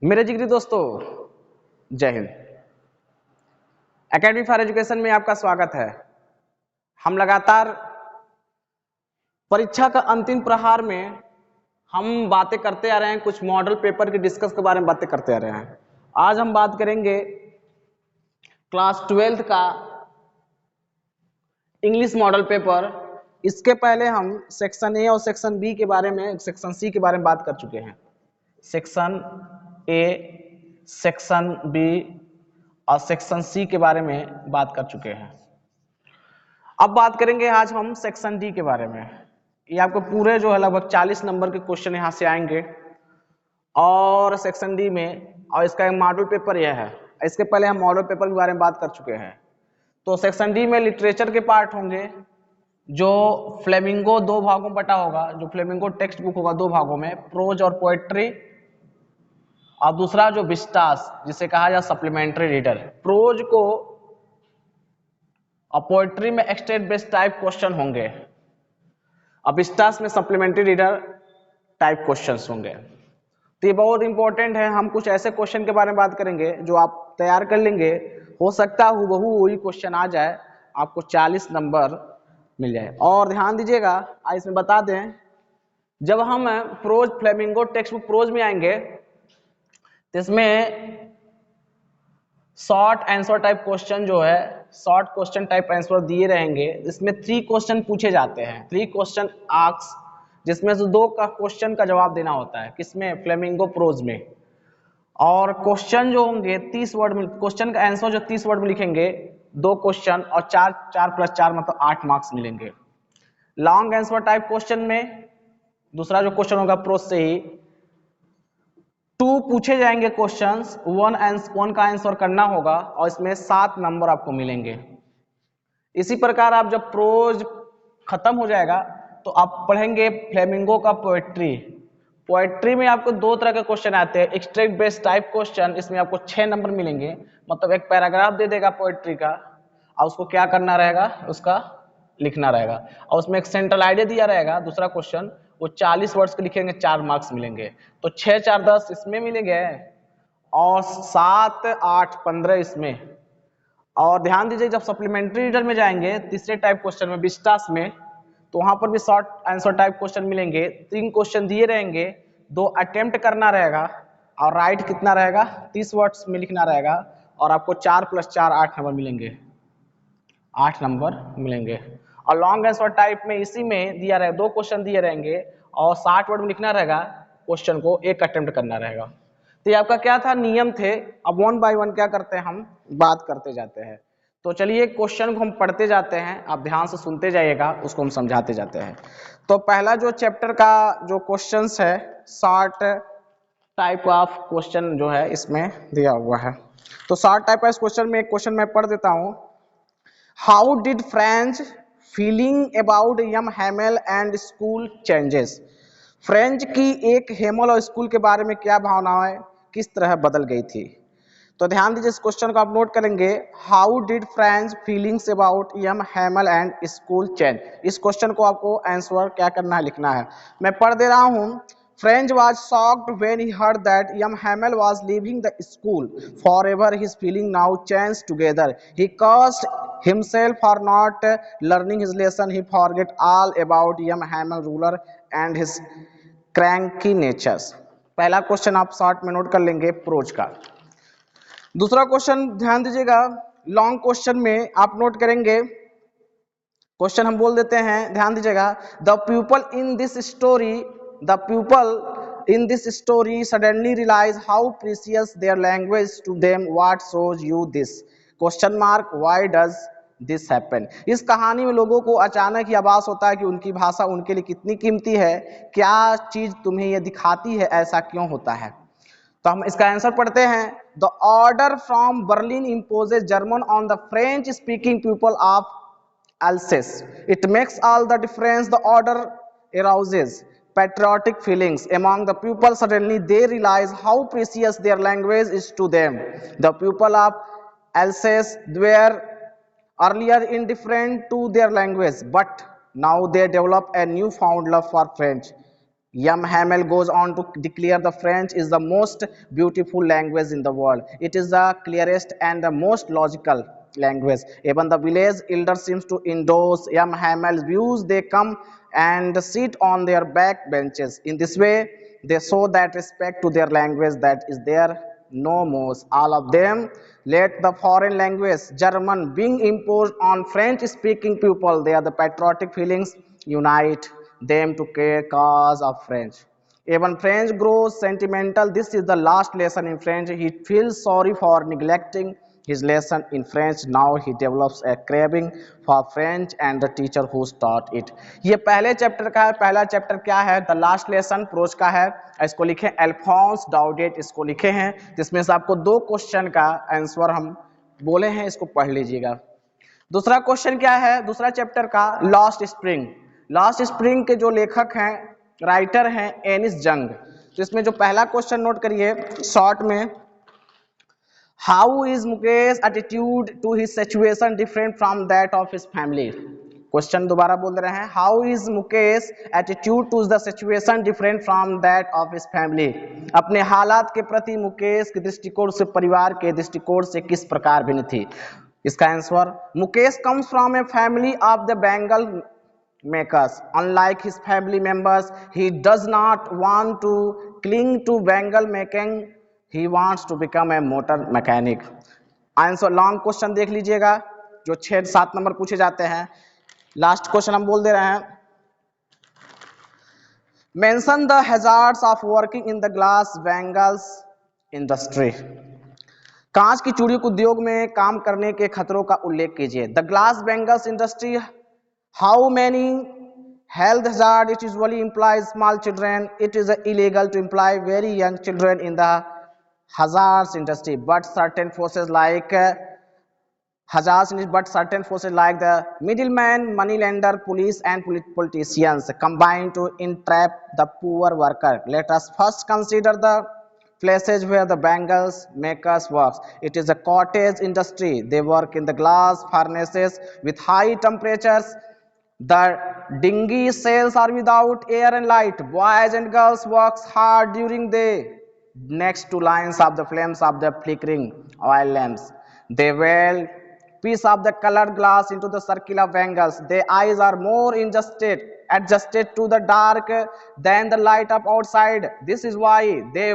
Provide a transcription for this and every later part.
मेरे जिगरी दोस्तों, जय हिंद। एकेडमी फॉर एजुकेशन में आपका स्वागत है। हम लगातार परीक्षा का अंतिम प्रहार में हम बातें करते आ रहे हैं, कुछ मॉडल पेपर के डिस्कस के बारे में बातें करते आ रहे हैं। आज हम बात करेंगे क्लास 12th का इंग्लिश मॉडल पेपर। इसके पहले हम सेक्शन ए और सेक्शन बी के बारे में, सेक्शन सी के बारे में बात कर चुके हैं। सेक्शन ए, सेक्शन बी और सेक्शन सी के बारे में बात कर चुके हैं। अब बात करेंगे आज हम सेक्शन डी के बारे में। ये आपको पूरे जो है लगभग 40 नंबर के क्वेश्चन यहाँ से आएंगे और सेक्शन डी में, और इसका एक मॉडल पेपर यह है। इसके पहले हम मॉडल पेपर के बारे में बात कर चुके हैं। तो सेक्शन डी में लिटरेचर के पार्ट होंगे, जो फ्लेमिंगो 2 भागों में बटा होगा। जो फ्लेमिंगो टेक्स्ट बुक होगा 2 भागों में, प्रोज और पोएट्री, और दूसरा जो विस्टास जिसे कहा जाए सप्लीमेंट्री रीडर। प्रोज को और पोएट्री में एक्सटेंट बेस्ड टाइप क्वेश्चन होंगे, और विस्टास में सप्लीमेंट्री रीडर टाइप क्वेश्चंस होंगे। तो ये बहुत इंपॉर्टेंट है। हम कुछ ऐसे क्वेश्चन के बारे में बात करेंगे जो आप तैयार कर लेंगे, हो सकता है हूबहू वही क्वेश्चन आ जाए, आपको 40 नंबर मिल जाए। और ध्यान दीजिएगा, इसमें बता दें, जब हम prose flamingo text book prose में आएंगे तो इसमें शॉर्ट आंसर टाइप क्वेश्चन जो है, शॉर्ट क्वेश्चन टाइप आंसर दिए रहेंगे। इसमें 3 क्वेश्चन पूछे जाते हैं, 3 क्वेश्चन आस्क, जिसमें से 2 का क्वेश्चन का जवाब देना होता है। किसमें? फ्लेमिंगो प्रोज में। और क्वेश्चन जो होंगे 30 वर्ड में, क्वेश्चन का आंसर जो 30 वर्ड में लिखेंगे, 2 क्वेश्चन और 4 + 4 मतलब 8 मार्क्स मिलेंगे। लॉन्ग आंसर टाइप क्वेश्चन में दूसरा जो क्वेश्चन होगा प्रोज से ही 2 पूछे जाएंगे क्वेश्चंस, 1 का आंसर करना होगा, और इसमें 7 नंबर आपको मिलेंगे। इसी प्रकार आप जब प्रोज खत्म हो जाएगा तो आप पढ़ेंगे फ्लेमिंगो का पोएट्री। पोएट्री में आपको 2 तरह के क्वेश्चन आते हैं, एक्सट्रैक्ट बेस्ड टाइप क्वेश्चन, इसमें आपको 6 नंबर मिलेंगे। मतलब एक पैराग्राफ दे देगा पोएट्री का, और उसको क्या करना रहेगा, उसका लिखना रहेगा, और उसमें एक सेंट्रल आइडिया दिया रहेगा। दूसरा क्वेश्चन वो 40 वर्ड्स के लिखेंगे, 4 मार्क्स मिलेंगे। तो 6 4 10 इसमें मिलेंगे, और 7 8 15 इसमें। और ध्यान दीजिए, जब सप्लीमेंट्री रीडर में जाएंगे तीसरे टाइप क्वेश्चन में, विस्टास में, तो वहां पर भी शॉर्ट आंसर टाइप क्वेश्चन मिलेंगे। 3 क्वेश्चन दिए रहेंगे, 2 अटेम्प्ट करना रहेगा, और राइट कितना रहेगा, 30 वर्ड्स में लिखना रहेगा, और आपको 4 + 4 8 नंबर मिलेंगे, 8 नंबर मिलेंगे। और लॉन्ग आंसर टाइप में इसी में दिया रहेगा, 2 क्वेश्चन दिए रहेंगे, और 60 वर्ड में लिखना रहेगा, क्वेश्चन को 1 अटेम्प्ट करना रहेगा। तो ये आपका क्या था, नियम थे। अब 1 बाय 1 क्या करते हैं, हम बात करते जाते हैं। तो चलिए क्वेश्चन को हम पढ़ते जाते हैं, आप ध्यान से सुनते जाइएगा, उसको हम समझाते जाते हैं। तो पहला जो चैप्टर का जो क्वेश्चंस है, शॉर्ट टाइप ऑफ क्वेश्चन जो है इसमें दिया हुआ है। तो शॉर्ट टाइप ऑफ क्वेश्चन में एक क्वेश्चन मैं पढ़ देता हूं। How did French feeling about M Hamel and school changes? French की एक हेमल और स्कूल के बारे में क्या भावनाएं किस तरह बदल गई थी? तो ध्यान दीजिए, इस क्वेश्चन को आप नोट करेंगे। How did French feelings about M Hamel and school change? इस क्वेश्चन को आपको आंसर क्या करना है, लिखना है। मैं पढ़ दे रहा हूं। French was shocked when he heard that young Hamel was leaving the school forever. His feeling now changed together. He cursed himself for not learning his lesson. He forget all about young Hamel ruler and his cranky natures. पहला question आप short में note कर लेंगे, pros का। दूसरा question ध्यान दीजिएगा, long question में आप नोट करेंगे। क्वेश्चन हम बोल देते हैं, ध्यान दीजिएगा। The people in this story, the people in this story suddenly realise how precious their language to them, what shows you this? Question mark, why does this happen? इस कहानी में लोगों को अचानक ही आभास होता है कि उनकी भाषा उनके लिए कितनी कीमती है। क्या चीज तुम्हें यह दिखाती है, ऐसा क्यों होता है? तो हम इसका आंसर पढ़ते हैं। The order from Berlin imposes German on the French speaking people of Alsace. It makes all the difference. The order arouses patriotic feelings among the people. Suddenly they realize how precious their language is to them. The people of Alsace were earlier indifferent to their language, but now they develop a newfound love for French. Yam Hamel goes on to declare the French is the most beautiful language in the world. It is the clearest and the most logical language. Even the village elder seems to endorse Yam Hamel's views. They come and sit on their back benches. In this way, they show that respect to their language that is there no more. All of them let the foreign language, German, being imposed on French-speaking people. They are the patriotic feelings unite them to care cause of French. Even French grows sentimental. This is the last lesson in French. He feels sorry for neglecting his lesson in French. Now he develops a craving for French and the teacher who taught it. ये पहले chapter का है. पहला chapter क्या है? The last lesson pros का है. इसको लिखे अल्फोंस डाउडेट, इसको लिखे हैं. जिसमें से आपको 2 क्वेश्चन का आंसर हम बोले हैं, इसको पढ़ लीजिएगा. दूसरा क्वेश्चन क्या है? दूसरा चैप्टर का लॉस्ट स्प्रिंग. लॉस्ट स्प्रिंग के जो लेखक हैं, राइटर हैं एनिस जंग. तो इसमें जो पहला क्वेश्चन नोट करिए शॉर्ट में, how is Mukesh attitude to his situation different from that of his family. Question दोबारा बोल रहे हैं, how is Mukesh attitude to the situation different from that of his family. अपने हालात के प्रति मुकेश के दृष्टिकोण से परिवार के दृष्टिकोण से किस प्रकार भिन्न थी. इसका answer, Mukesh comes from a family of the bangle makers. Unlike his family members, he does not want to cling to bangle making. He wants to become a motor mechanic. Answer long question देख लीजिएगा जो 6-7 number पूछे जाते हैं. Last question हम बोल दे रहे हैं, mention the hazards of working in the glass bangles industry. कांच की चूड़ी उद्योग में काम करने के खतरों का उल्लेख कीजिए. The glass bangles industry, how many health hazard it usually implies small children. It is illegal to imply very young children in the hazards industry, but certain forces like the middleman, moneylender, police and politicians combine to entrap the poor worker. Let us first consider the places where the bangles makers works. It is a cottage industry. They work in the glass furnaces with high temperatures. The dinghy sails are without air and light. Boys and girls works hard during the day next to lines of the flames of the flickering oil lamps. They well piece of the colored glass into the circle of bangles. Their eyes are more adjusted to the dark than the light up outside. This is why they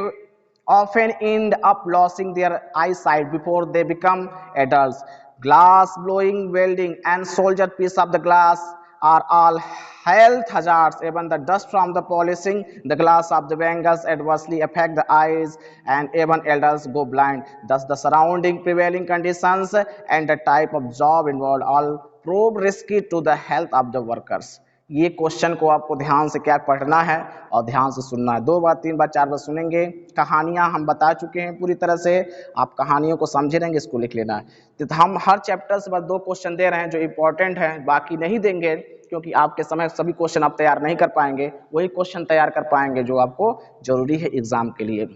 often end up losing their eyesight before they become adults. Glass blowing, welding and soldier piece of the glass are all health hazards. Even the dust from the polishing the glass of the bangles adversely affect the eyes and even elders go blind. Thus the surrounding prevailing conditions and the type of job involved all prove risky to the health of the workers. ये question को आपको ध्यान से क्या पढ़ना है और ध्यान से सुनना है. 2 बार 3 बार 4 बार सुनेंगे. कहानियां हम बता चुके हैं पूरी तरह से, आप कहानियों को समझे रहेंगे, इसको लिख लेना है. तो हम हर चैप्टर से बस 2 क्वेश्चन दे रहे हैं जो इंपॉर्टेंट है, बाकी नहीं देंगे क्योंकि आपके समय सभी क्वेश्चन आप तैयार नहीं कर पाएंगे. वही क्वेश्चन तैयार कर पाएंगे जो आपको जरूरी है एग्जाम के लिए.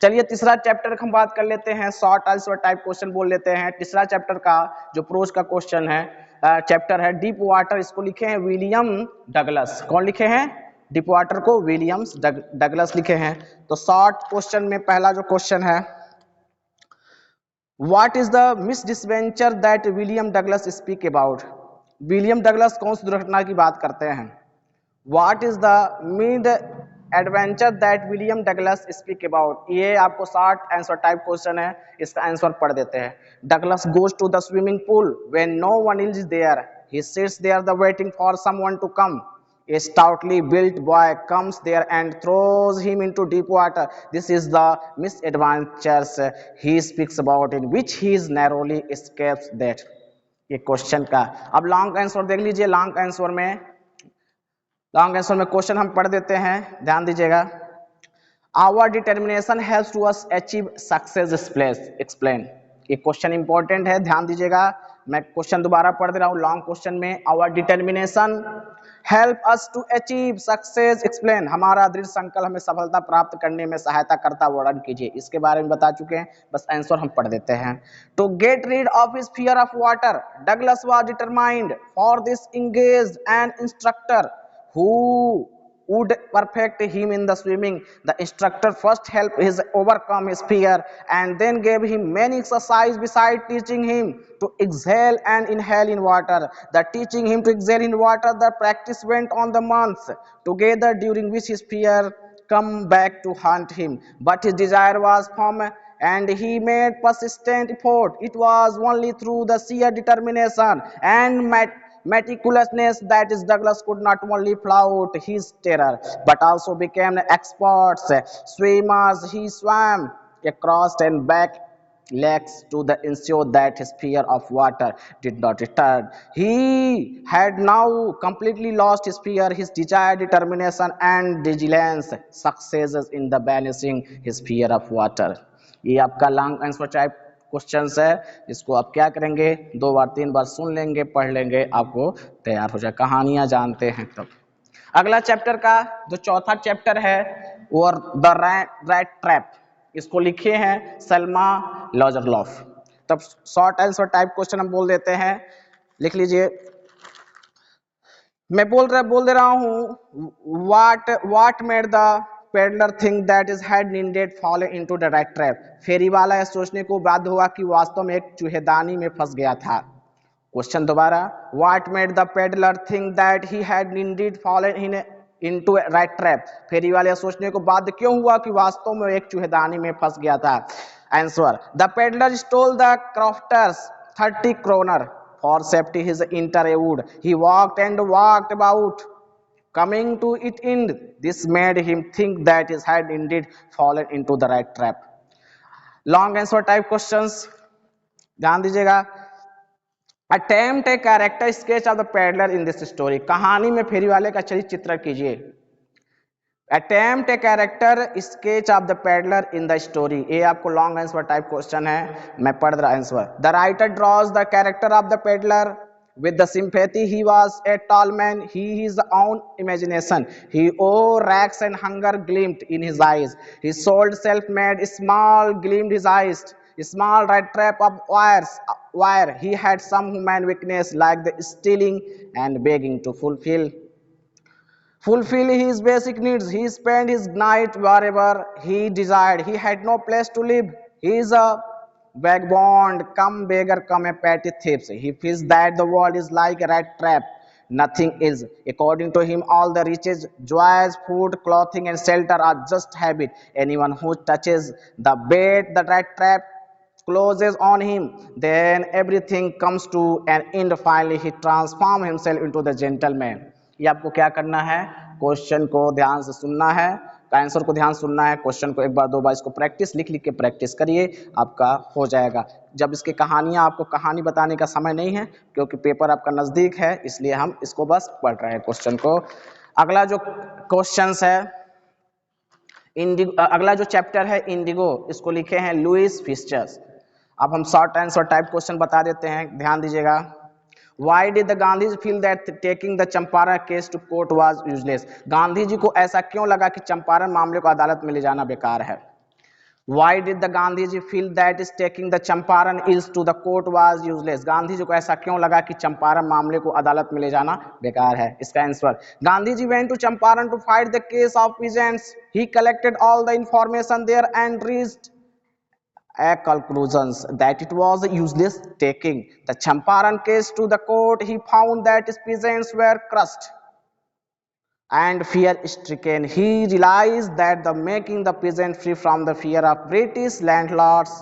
चलिए तीसरा चैप्टर हम बात कर लेते हैं. शॉर्ट आंसर टाइप क्वेश्चन बोल लेते हैं. तीसरा चैप्टर का जो प्रोज का क्वेश्चन है, चैप्टर है डीप वाटर. इसको लिखे हैं विलियम डगलस. कौन लिखे हैं? डीप वाटर को विलियम्स डगलस लिखे हैं. तो शॉर्ट क्वेश्चन में पहला जो क्वेश्चन है, what is the misadventure that William Douglas speak about. William Douglas कौन सी दुर्घटना की बात करते हैं? What is the misadventure that William Douglas speak about. ये आपको शॉर्ट आंसर टाइप क्वेश्चन है, इसका आंसर पढ़ देते हैं. Douglas goes to the swimming pool when no one is there. He sits there the waiting for someone to come. A stoutly built boy comes there and throws him into deep water. This is the misadventures he speaks about in which he narrowly escapes that. ये question का अब long answer देख लीजिए. Long answer में question हम पढ़ देते हैं, ध्यान दीजिएगा. Our determination helps to us achieve success explain. ये क्वेश्चन इंपॉर्टेंट है, ध्यान दीजिएगा. मैं क्वेश्चन दोबारा पढ़ दे रहा हूँ. लॉन्ग क्वेश्चन में our determination help us to achieve success explain. हमारा दृढ़ संकल्प हमें सफलता प्राप्त करने में सहायता करता, वर्णन कीजिए. इसके बारे में बता चुके हैं, बस आंसर हम पढ़ देते हैं. To get rid of his fear of water, Douglas was determined. For this engaged an instructor who would perfect him in the swimming. The instructor first helped his overcome his fear and then gave him many exercises beside teaching him to exhale and inhale in water. The teaching him to exhale in water, the practice went on the months together, during which his fear come back to haunt him. But his desire was firm and he made persistent effort. It was only through the sheer determination and meticulousness that is Douglas could not only flout his terror but also became an expert swimmer. He swam across and back lakes to the ensure that his fear of water did not return. He had now completely lost his fear, his desire, determination and vigilance successes in the banishing his fear of water. ये आपका long answer type questions है, इसको आप क्या करेंगे, 2 बार 3 बार सुन लेंगे, पढ़ लेंगे, आपको तैयार हो जाए। कहानियां जानते हैं तब। अगला चैप्टर का जो चौथा चैप्टर है वो द रैट ट्रैप, इसको लिखे हैं सलमा लॉजरलॉफ। तब शॉर्ट आंसर टाइप क्वेश्चन हम बोल देते हैं, लिख लीजिए। मैं बोल दे रहा हूं, what made the peddler think that is had indeed fallen into the rat trap. फेरी वाला यह सोचने को बाध्य हुआ कि वास्तव में एक चूहेदानी में फंस गया था। क्वेश्चन दोबारा, what made the peddler think that he had indeed fallen into rat trap. फेरी वाले यह सोचने को बाध्य क्यों हुआ कि वास्तव में एक चूहेदानी में फंस गया था। Answer, the peddler stole the crofter's 30 kroner for safety his entire wood. He walked and walked about, coming to its end. This made him think that he had indeed fallen into the right trap. Long answer type questions ध्यान दीजिएगा। Attempt a character sketch of the peddler in this story. कहानी में फेरी वाले का चरित्र चित्रण कीजिए। Attempt a character sketch of the peddler in the story. ये आपको लॉन्ग आंसर टाइप क्वेश्चन है, मैं पढ़ रहा answer. The writer draws the character of the peddler with the sympathy. He was a tall man, he his own imagination. He wore rags and hunger gleamed in his eyes. His soul self-made small gleamed his eyes. A small rat trap of wire. He had some human weakness like the stealing and begging to fulfill his basic needs. He spent his night wherever he desired. He had no place to live. He is a vagabond, come beggar, come a petty thief. He feels that the world is like a rat trap. Nothing is. According to him, all the riches, joys, food, clothing and shelter are just habit. Anyone who touches the bait, the rat trap closes on him. Then everything comes to an end. Finally, he transforms himself into the gentleman. ये आपको क्या करना है, question को ध्यान से सुनना है, आंसर को ध्यान सुनना है, क्वेश्चन को 1 बार 2 बार इसको प्रैक्टिस लिख के प्रैक्टिस करिए, आपका हो जाएगा। जब इसकी कहानियां, आपको कहानी बताने का समय नहीं है क्योंकि पेपर आपका नजदीक है, इसलिए हम इसको बस पढ़ रहे हैं क्वेश्चन को। अगला जो क्वेश्चन है अगला जो चैप्टर है इंडिगो, इसको लिखे हैं लुइस फिशर। अब हम शॉर्ट आंसर टाइप क्वेश्चन बता देते हैं, ध्यान दीजिएगा। Why did the Gandhis feel that taking the Champaran case to court was useless? Gandhi ji को ऐसा क्यों लगा कि चंपारण मामले को अदालत में ले जाना बेकार है? Why did the Gandhiji feel that is taking the Champaran ills to the court was useless? Gandhi ji को ऐसा क्यों लगा कि चंपारण मामले को अदालत में ले जाना बेकार है? इसका answer, Gandhi ji went to Champaran to fight the case of peasants. He collected all the information there and reached a conclusion that it was useless taking the Champaran case to the court. He found that his peasants were crushed and fear-stricken. He realized that the making the peasant free from the fear of British landlords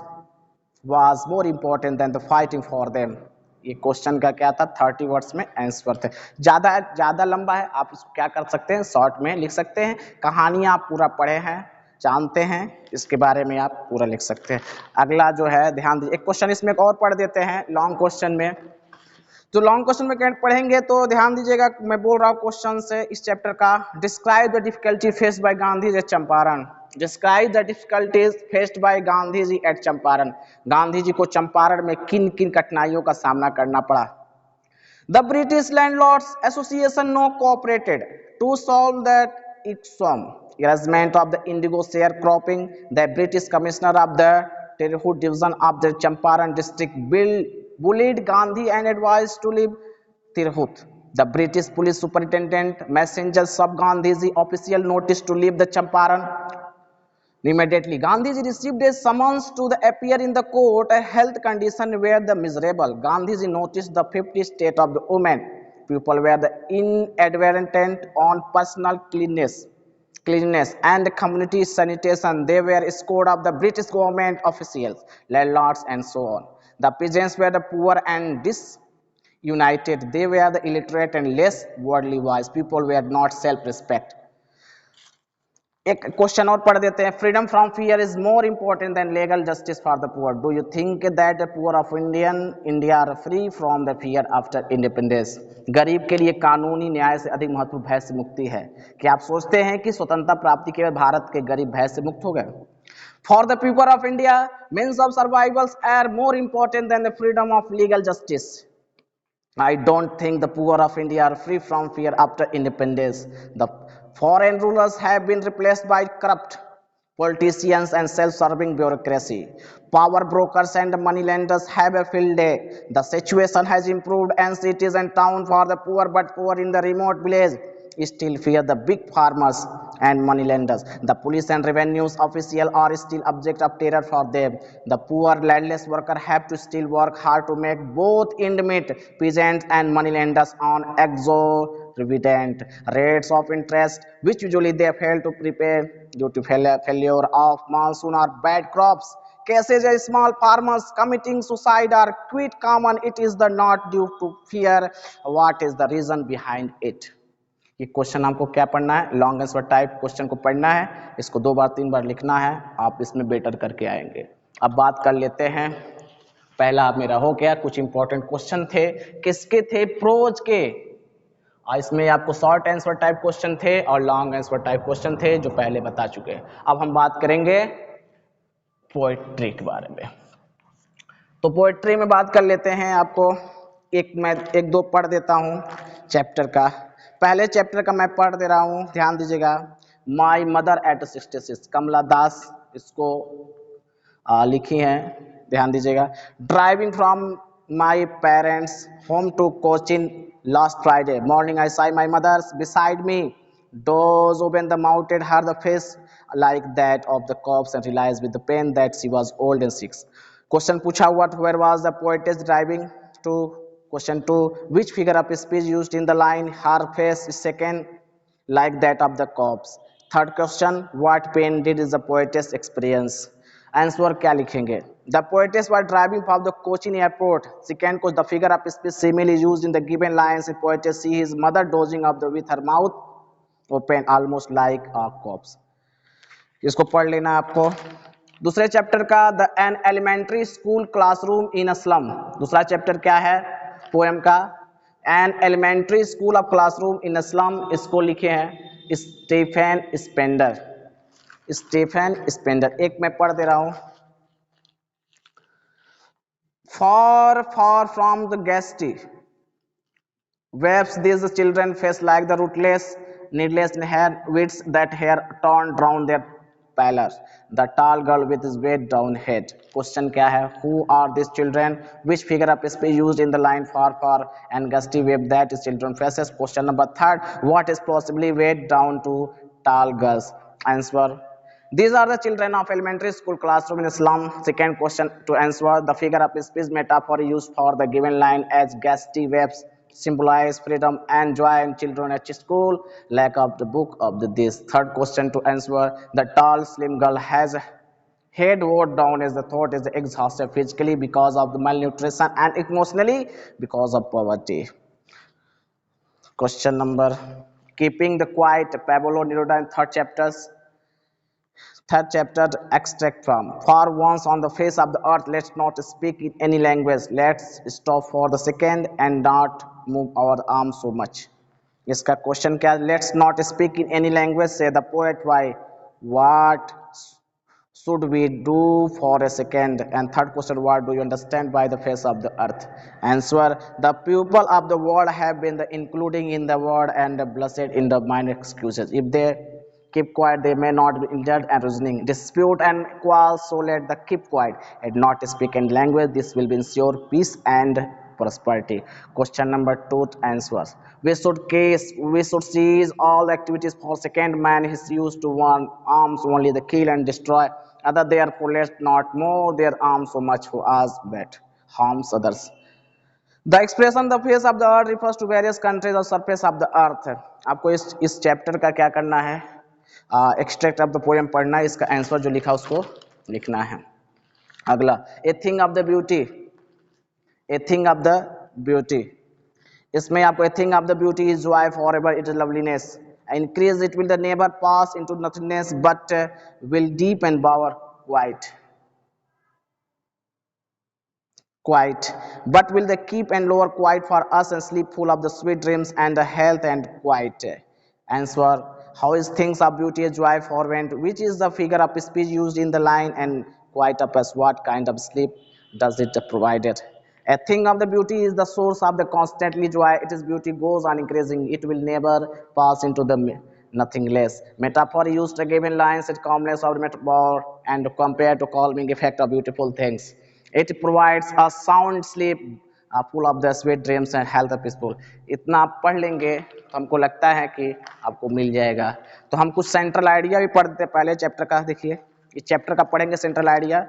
was more important than the fighting for them. ये question का क्या था, 30 words में answer थे। ज्यादा लंबा है, आप इसको क्या कर सकते हैं, शॉर्ट में लिख सकते हैं। कहानियां आप पूरा पढ़े हैं, जानते हैं, इसके बारे में आप पूरा लिख सकते हैं। अगला जो है ध्यान दीजिए, एक क्वेश्चन इसमें और पढ़ देते हैं लॉन्ग क्वेश्चन में। जो लॉन्ग क्वेश्चन में पढ़ेंगे तो ध्यान दीजिएगा, मैं बोल रहा हूँ क्वेश्चन से इस चैप्टर का। Describe the difficulty faced by Gandhi at Champaran. Describe the difficulties faced by Gandhi ji at Champaran. Gandhi ji को चंपारण में किन किन कठिनाइयों का सामना करना पड़ा। The British landlords association no cooperated to solve that इक्सम arrangement of the indigo sharecropping. The British commissioner of the Tirhut division of the Champaran district bullied Gandhi and advised to leave Tirhut. The British police superintendent messenger sub Gandhiji official notice to leave the Champaran. Immediately, Gandhiji received a summons to appear in the court. A health condition were the miserable. Gandhiji noticed the 50 state of the women. People were the inadvertent on personal cleanliness and community sanitation. They were scored of the British government officials, landlords, and so on. The peasants were the poor and disunited. They were the illiterate and less worldly wise. People were not self-respect. एक question और पढ़ देते हैं. Freedom from fear is more important than legal justice for the poor. Do you think that the poor of India are free from the fear after independence? गरीब के लिए कानूनी न्याय से अधिक महत्व भय से मुक्ति है. क्या आप सोचते हैं कि स्वतंत्रता प्राप्ति के बाद भारत के गरीब भय से मुक्त हो गए? For the people of India means of survivals are more important than the freedom of legal justice. I don't think the poor of India are free from fear after independence. The foreign rulers have been replaced by corrupt politicians and self-serving bureaucracy. Power brokers and money lenders have a field day. The situation has improved and cities and towns for the poor, but poor in the remote village still fear the big farmers and money lenders. The police and revenues officials are still object of terror for them. The poor landless worker have to still work hard to make both end meet. Peasants and money lenders on exorbitant rates of interest, which usually they fail to prepay due to failure of monsoon or bad crops. Cases of small farmers committing suicide are quite common. It is the not due to fear. What is the reason behind it? ये question आपको क्या पढ़ना है? Long answer type question को पढ़ना है, इसको 2 बार 3 बार लिखना है, आप इसमें बेटर करके आएंगे. अब बात कर लेते हैं. पहला मेरा हो गया. कुछ इंपॉर्टेंट क्वेश्चन थे. किसके थे? प्रोज के. इसमें आपको शॉर्ट आंसर टाइप क्वेश्चन थे और लॉन्ग आंसर टाइप क्वेश्चन थे जो पहले बता चुके हैं. अब हम बात करेंगे पोएट्री के बारे में. तो पोएट्री में बात कर लेते हैं. आपको मैं एक दो पढ़ देता हूँ चैप्टर का. पहले चैप्टर का मैं पढ़ दे रहा हूँ, ध्यान दीजिएगा. माई मदर एट 66, कमला दास इसको लिखी हैं, ध्यान दीजिएगा. Driving from my parents home to Cochin last Friday morning I saw my mothers beside me. Doze open the mouthed her the face like that of the corpse and realized with the pain that she was old and sick. Question पूछा हुआ, where was the poetess driving to? Question 2, which figure of speech used in the line her face is second like that of the corpse? Third question, what pain did the poetess experience? Answer क्या लिखेंगे? The poetess was driving from the Cochin airport. Second question, the figure of speech simile used in the given lines in poetess see his mother dozing with her mouth open almost like a corpse. इसको पढ़ लेना आपको. दूसरे chapter का the an elementary school classroom in a slum. दूसरा chapter क्या है poem का? An elementary school of classroom in a slum. इसको लिखे हैं स्टीफन स्पेंडर. Stephen Spender. एक मैं पढ़ दे रहा हूं. Far far from the gusty waves these children face like the rootless needless hair wits that hair torn round their pallor. The tall girl with his weight down head. Question क्या है? Who are these children? Which figure of speech used in the line far far and gusty web that is children faces? Question number 3, what is possibly weighed down to tall girls? Answer, these are the children of elementary school classroom in Islam. Second question to answer, the figure of speech metaphor used for the given line as gusty webs symbolize freedom and joy in children at school. Lack of the book of this. Third question to answer, the tall slim girl has head bowed down as the thought is exhausted physically because of the malnutrition and emotionally because of poverty. Question number, keeping the quiet, Pablo Neruda in third chapter extract from, for once on the face of the earth let's not speak in any language, let's stop for the second and not move our arms so much. इसका question क्या? Let's not speak in any language says the poet. Why? What should we do for a second? And third question, what do you understand by the face of the earth? Answer, the people of the world have been the including in the word and blessed in the mind excuses. If they keep quiet, they may not be injured and reasoning. Dispute and quarrel, so let the keep quiet and not speak in language. This will be ensure peace and prosperity. Question number 2 answers. We should seize all activities for second man is used to one arms only the kill and destroy. Other therefore let not more their arms so much for us but harms others. The expression the face of the earth refers to various countries or surface of the earth. आपको इस chapter का क्या करना है, extract of the poem पढ़ना है, इसका answer जो लिखा उसको लिखना है. अगला, a thing of the beauty. A thing of the beauty, इसमें आपको a thing of the beauty is joy forever it is loveliness increase it will the never pass into nothingness but will deep and bower quiet, but will they keep and lower quiet for us and sleep full of the sweet dreams and the health and quiet. Answer, how is things of beauty a joy forwent, which is the figure of speech used in the line, and quiet up as what kind of sleep does it provide it. A thing of the beauty is the source of the constantly joy, its beauty goes on increasing, it will never pass into the nothing less. Metaphor used to give in lines its calmness of metaphor and compare to calming effect of beautiful things. It provides a sound sleep full of the sweet dreams and health peaceful. इतना आप पढ़ लेंगे तो हमको लगता है कि आपको मिल जाएगा. तो हम कुछ सेंट्रल आइडिया भी पढ़ते पहले चैप्टर का. देखिए इस चैप्टर का पढ़ेंगे सेंट्रल आइडिया.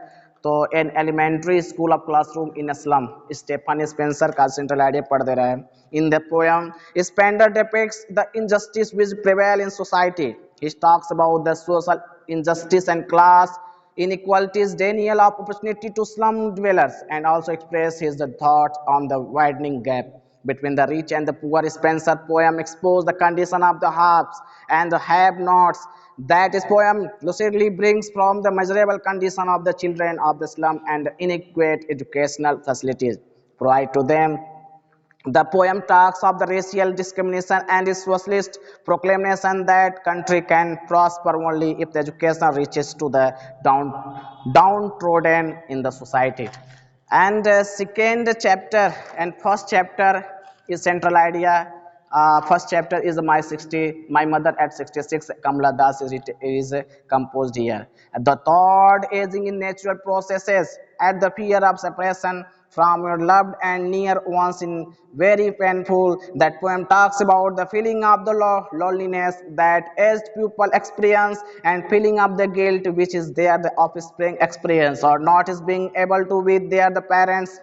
तो an elementary school of classroom in slum, Stephen Spencer का सेंट्रल आइडिया पढ़ दे रहा है. In the poem Spender depicts the injustice which prevail in society. He talks about the social injustice and class inequalities, denial of opportunity to slum dwellers, and also express his thoughts on the widening gap between the rich and the poor. Spencer poem exposed the condition of the haves and the have-nots. That is poem lucidly brings from the miserable condition of the children of the slum and inadequate educational facilities provide to them. The poem talks of the racial discrimination and is socialist proclamation that country can prosper only if the education reaches to the downtrodden in the society. And second chapter and first chapter is central idea. First chapter is my mother at 66. Kamala Das is composed here. The third, aging in natural processes at the fear of separation from your loved and near ones in very painful. That poem talks about the feeling of the loneliness that aged people experience and feeling of the guilt which is there the offspring experience or not is being able to be there the parents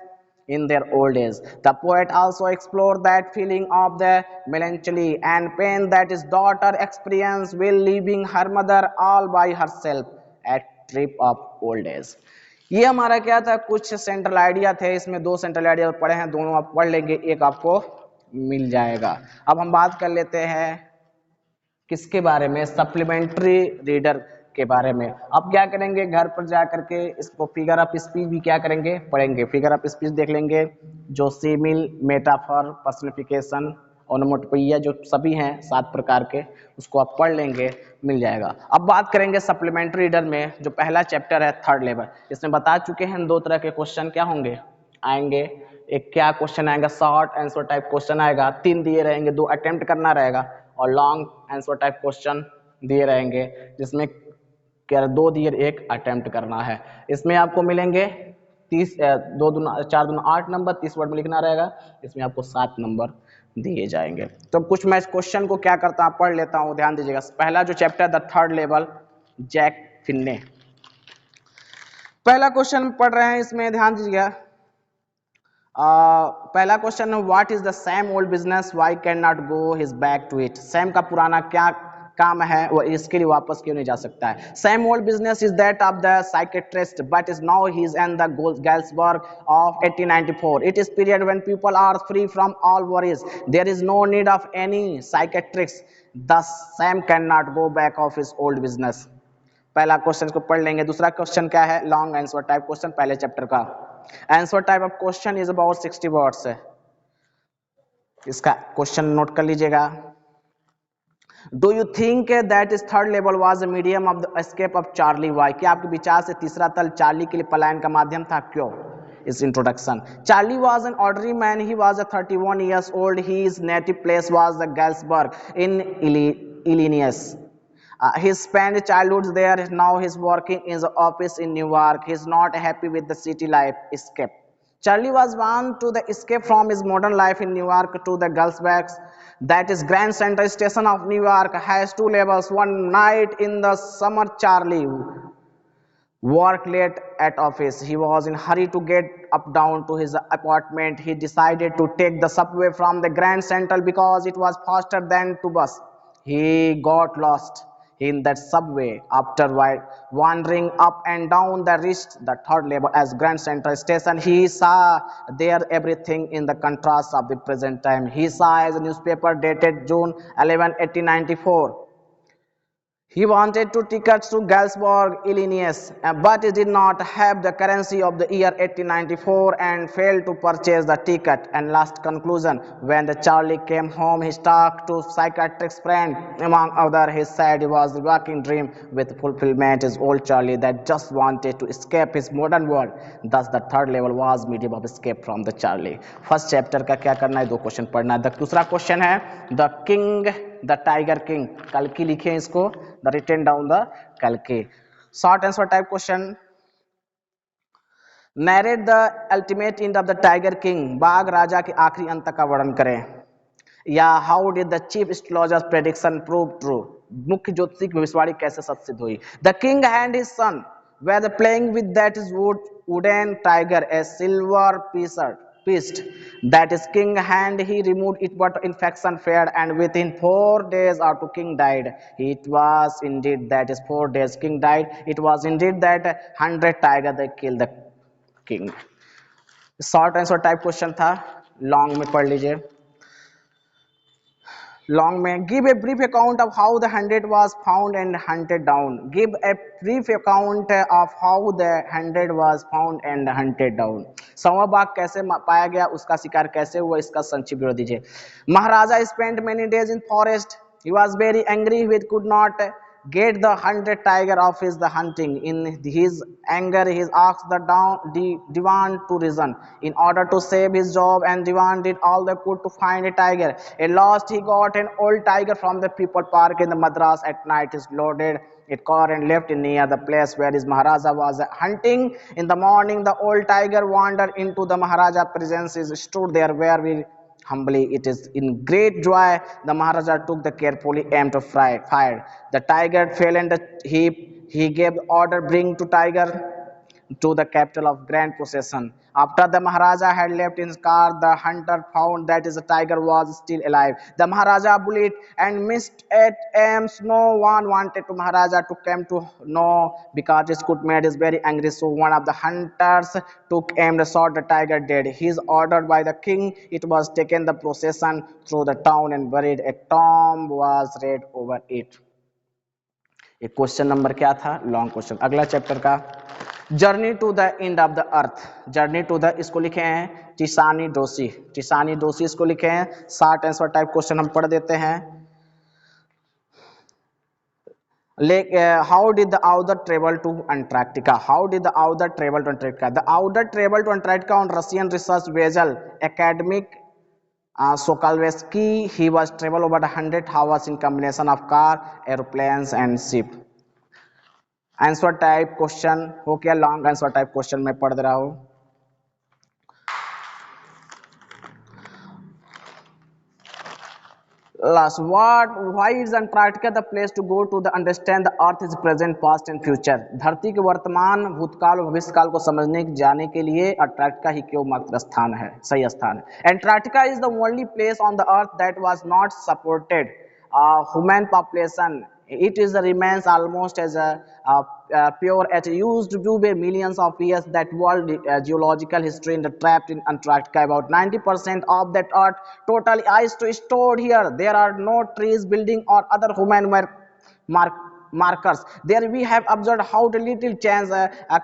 in their old age. The poet also explored that feeling of the melancholy and pain that his daughter experienced while leaving her mother all by herself at trip of old age. ये हमारा क्या था, कुछ central idea थे. इसमें दो central idea पढ़े हैं, दोनों आप पढ़ लेंगे, एक आपको मिल जाएगा. अब हम बात कर लेते हैं किसके बारे में, सप्लीमेंट्री रीडर के बारे में. अब क्या करेंगे, घर पर जा करके इसको फिगर ऑफ स्पीच भी क्या करेंगे, पढ़ेंगे. फिगर ऑफ स्पीच देख लेंगे, जो सिमिल, मेटाफर, पर्सनिफिकेशन, ओनोमोटोपोइया जो सभी हैं 7 प्रकार के, उसको आप पढ़ लेंगे, मिल जाएगा. अब बात करेंगे सप्लीमेंट्री रीडर में, जो पहला चैप्टर है थर्ड लेवल. इसमें बता चुके हैं 2 तरह के क्वेश्चन क्या होंगे, आएंगे. एक क्या क्वेश्चन आएगा, शॉर्ट आंसर टाइप क्वेश्चन आएगा, 3 दिए रहेंगे, 2 अटेम्प्ट करना रहेगा. और लॉन्ग आंसर टाइप क्वेश्चन दिए रहेंगे, जिसमें क्या 2 दिए 1 अटेम्प्ट करना है. इसमें आपको मिलेंगे 30 2 दूना 4 दूना 8 नंबर, 30 वर्ड में लिखना रहेगा. इसमें आपको 7 नंबर दिए जाएंगे. तो कुछ मैं इस क्वेश्चन को क्या करता हूं, पढ़ लेता हूं, ध्यान दीजिएगा. पहला जो chapter the third level, Jack Finney. पहला क्वेश्चन पढ़ रहे हैं, इसमें ध्यान दीजिएगा. पहला क्वेश्चन है, what is the same old business why can not go his back to it. Sam का पुराना क्या काम है, वो इसके लिए वापस क्यों नहीं जा सकता है. Same old business is that of the psychiatrist but is now he is in the Galesburg of 1894. It is period when people are free from all worries. There is no need of any psychiatrist. thus Sam cannot go back of his old business. पहला question को पढ़ लेंगे. दूसरा question क्या है, long answer type question, पहले chapter का. Answer type of question is about 60 words है. इसका क्वेश्चन नोट कर लीजिएगा. Do you think that is third level was a medium of the escape of Charlie why. क्या आपके विचार से तीसरा तल चार्ली के लिए पलायन का माध्यम था, क्यों? इस introduction. Charlie was an ordinary man. He was a 31 years old. His native place was the Galesburg in Illinois. He spent childhood there. Now he's working in the office in New York. He's not happy with the city life escape. Charlie was born to the escape from his modern life in New York to the Gulfbacks, that is Grand Central Station of New York, has two levels. One night in the summer, Charlie worked late at office. He was in hurry to get up down to his apartment. He decided to take the subway from the Grand Central because it was faster than to bus. He got lost in that subway. After wandering up and down the reached the third level as Grand Central Station, he saw there everything in the contrast of the present time. He saw a newspaper dated June 11, 1894. He wanted to tickets to Galesburg, Illinois, but he did not have the currency of the year 1894 and failed to purchase the ticket. And last conclusion, when the Charlie came home, he talked to psychiatrist friend. Among other, he said he was the working dream with fulfillment. His old Charlie that just wanted to escape his modern world. Thus, the third level was medium of escape from the Charlie. First chapter का क्या करना है, 2 question पढ़ना है. दूसरा question है the king the tiger king. कल्कि लिखे इसको, द रिटन डाउन द कल्कि. Short answer type question. Narrate the ultimate and of the tiger king. बाघ राजा के आखिरी अंत का वर्णन करें. या how did the chief astrologers prediction prove true. मुख्य ज्योतिषी की भविष्यवाणी कैसे सत्य सिद्ध हुई. The king and his son were playing with that is wooden tiger, a silver beast. That is king hand. He removed it, but infection fared, and within 4 days our king died. It was indeed that is 4 days king died. It was indeed that 100 tiger they killed the king. Short answer type question था. Long में पढ़ लीजिए. Long में give a brief account of how the 100 was found and hunted down. Give a brief account of how the 100 was found and hunted down. सवा बाघ कैसे पाया गया, उसका शिकार कैसे हुआ, इसका संक्षिप्त विवरण दीजिए. महाराजा spent many days in forest. He was very angry with could not get the 100 tiger of his the hunting. In his anger he asked the divan to reason in order to save his job, and divan did all they could to find a tiger. At last he got an old tiger from the people park in the Madras. At night he loaded a car and left it near the place where his Maharaja was hunting. In the morning the old tiger wandered into the Maharaja presence. He stood there very humbly. It is in great joy the Maharaja took the carefully aimed to fire. The tiger fell in the heap. He gave order bring to tiger to the capital of grand procession. After the Maharaja had left in his car, the hunter found that the tiger was still alive. The Maharaja bullied and missed at aims. No one wanted to Maharaja to come to know because his could made is very angry. So one of the hunters took aim and shot the tiger dead. He is ordered by the king. It was taken the procession through the town and buried. A tomb was read over it. एक question number क्या था, long question. अगला chapter का journey to the end of the earth. Journey to the इसको लिखे हैं टिसानी डोसी. टिसानी डोसी इसको लिखे हैं. शॉर्ट आंसर टाइप क्वेश्चन हम पढ़ देते हैं. How did the author travel to Antarctica? How did the author travel to Antarctica? The author traveled to Antarctica on Russian research vessel academic Sokolsky. He was travel over 100 hours in combination of car, aeroplanes and ship. Answer type question हो क्या, long answer type question मैं पढ़ रहा हूं. Last, why is Antarctica the place to go to understand the earth is present, past and future? धरती के वर्तमान, भूतकाल और भविष्यकाल को समझने जाने के लिए अंटार्कटिका ही क्यों मात्र स्थान है, सही स्थान है. Antarctica is the only place on the earth that was not supported human population. It is the remains almost as a pure. It used to be millions of years. That world geological history in the trapped in Antarctica. About 90% of that earth total ice to stored here. There are no trees, building or other human markers. There we have observed how the little change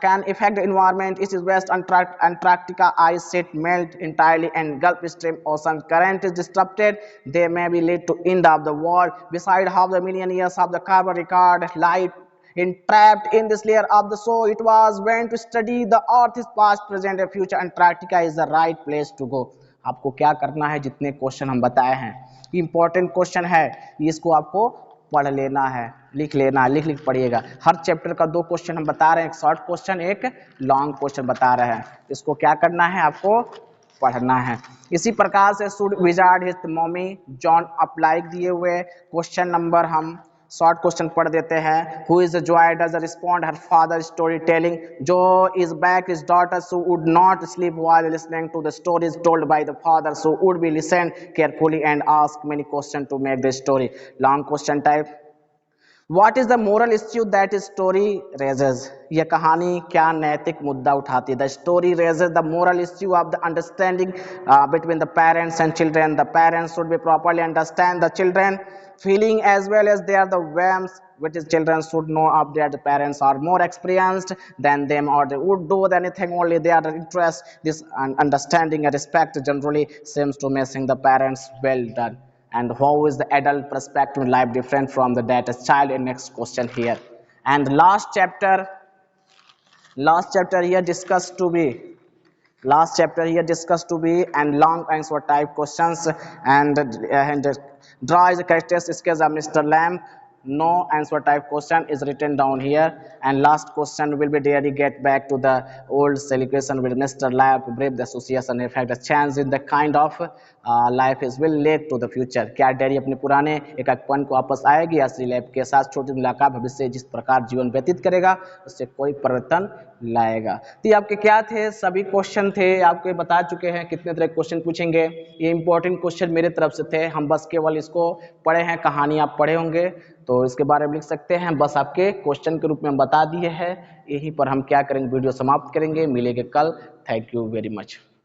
can affect the environment. It is West Antarctica ice sheet melt entirely and Gulf Stream ocean current is disrupted. They may be lead to end of the world. Beside half the million years of the carbon record light entrapped in this layer of the soil. It was when to study the earth is past, present and future. Antarctica is the right place to go. आपको क्या करना है, जितने question हम बताए हैं important question है, इसको आपको पढ़ लेना है, लिख लेना है, लिख पढ़िएगा। हर चैप्टर का 2 क्वेश्चन हम बता रहे हैं, एक शॉर्ट क्वेश्चन, एक लॉन्ग क्वेश्चन बता रहे हैं। इसको क्या करना है, आपको पढ़ना है। इसी प्रकार से should wizard his mommy John Updike दिए हुए क्वेश्चन नंबर हम शॉर्ट क्वेश्चन पढ़ देते हैं। Who is Joy does respond her father story telling, Jo is back his daughter so would not sleep while listening to the stories told by the father so would be listen carefully and ask many question to make the story. Long question type. What is the moral issue that story raises? यह कहानी क्या नैतिक मुद्दा उठाती है? The story raises the moral issue of the understanding between the parents and children. The parents should be properly understand the children feeling as well as they are the whims which is children should know of their parents are more experienced than them or they would do anything only their interest. This understanding and respect generally seems to making the parents well done. And how is the adult perspective in life different from the that child? In next question here. And last chapter here discussed to be and long answer type questions and draw is a characteristic sketch of Mr. Lamb. No answer type question is written down here. And last question will be daily get back to the old celebration with Mr. Lamb, brave the association effect, a change in the kind of life is will lead to the future. क्या dairy अपने पुराने एकाकपन को वापस आएगी या Shri lab के साथ छोटी मुलाकात भविष्य जिस प्रकार जीवन व्यतीत करेगा उससे कोई परिवर्तन लाएगा। तो ये आपके क्या थे, सभी क्वेश्चन थे, आपके बता चुके हैं कितने तरह क्वेश्चन पूछेंगे। ये इंपॉर्टेंट क्वेश्चन मेरे तरफ से थे, हम बस केवल इसको पढ़े हैं, कहानी आप पढ़े होंगे तो इसके बारे में लिख सकते हैं, बस आपके क्वेश्चन के रूप में हम बता दिए हैं। यहीं पर हम क्या करेंगे, वीडियो समाप्त करेंगे, मिलेंगे कल। Thank you very much.